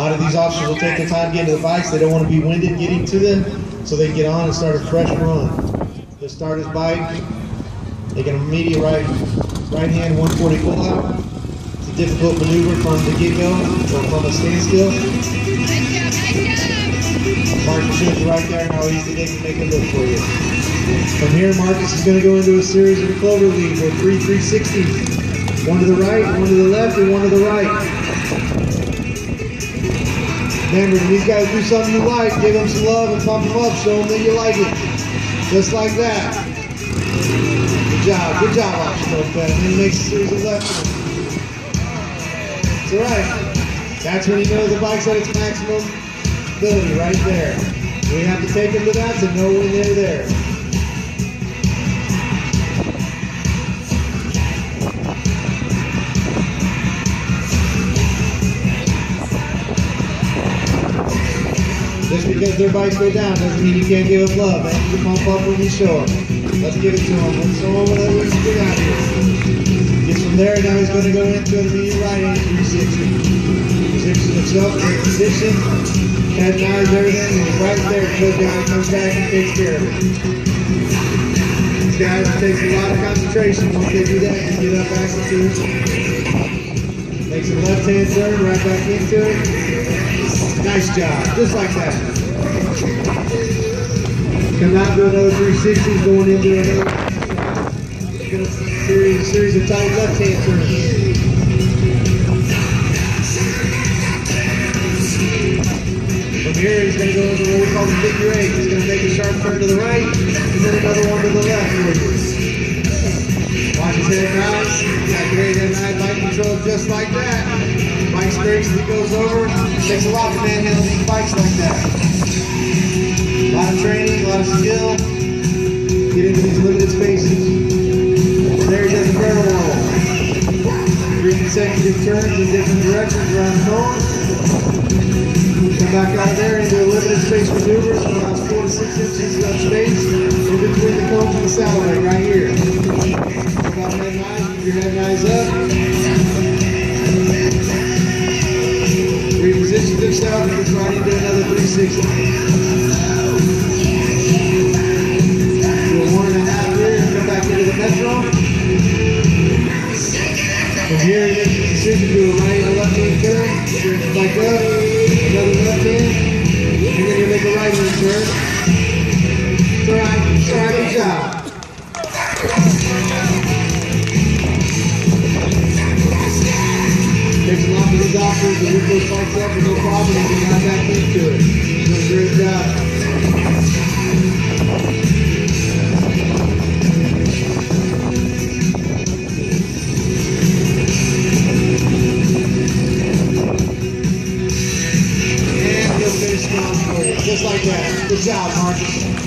lot of these officers will take their time getting to the bikes. They don't want to be winded getting to them, so they get on and start a fresh run. He'll start his bike, take an immediate right hand 140 pull out. It's a difficult maneuver from the get-go or from a standstill. Marcus shows you right there how easy they can make it look for you. From here, Marcus is going to go into a series of a clover lead with 360s. One to the right, one to the left, and one to the right. Remember, when these guys do something you like, give them some love and pump them up, show them that you like it. Just like that. Good job, Officer Lopez. And he makes a series of left turns. That's alright. That's when you know the bike's at its maximum ability, right there. We have to take them to that to know when they're there. Just because their bikes go down doesn't mean you can't give them love. Man, you can pump up when you show them. Let's give it to him. Let's show him what we can get out here. Gets from there, now he's going to go into an immediate right hand 360. Position himself in position. Head nods, everything, and right there, goes down, comes back, and takes care of it. These guys, it takes a lot of concentration. Once they do that, you get up back into it. Makes a left-hand turn, right back into it. Nice job, just like that. Come out to another 360s, going into another series of tight left-hand turns. From here, he's going to go into what we call the figure eight. He's going to make a sharp turn to the right, and then another one to the left. Watch his head nod. Activate that nine bike control just like that. Bike scrapes as he goes over. It takes a lot to manhandle these bikes like that. A lot of training, a lot of skill. Get into these limited spaces. There he does a barrel roll. 3 consecutive turns in different directions around the cone. Come back out there into a limited space maneuver. So about 4 to 6 inches of space in between the cones and the saddle leg right here. Keep your head nice up. Repositions himself and gets right into another 360. Do a 1.5 here and come back into the metro. From here, he makes a decision to do a right and a left hand turn. Turn the bike up, another left hand, and then you make a right hand turn. It's alright, good job. Takes a lot for the doctors to lift those bikes up with no problem and get right back into it. Doing a great job. And he'll finish strong for you. Just like that. Good job, Marcus.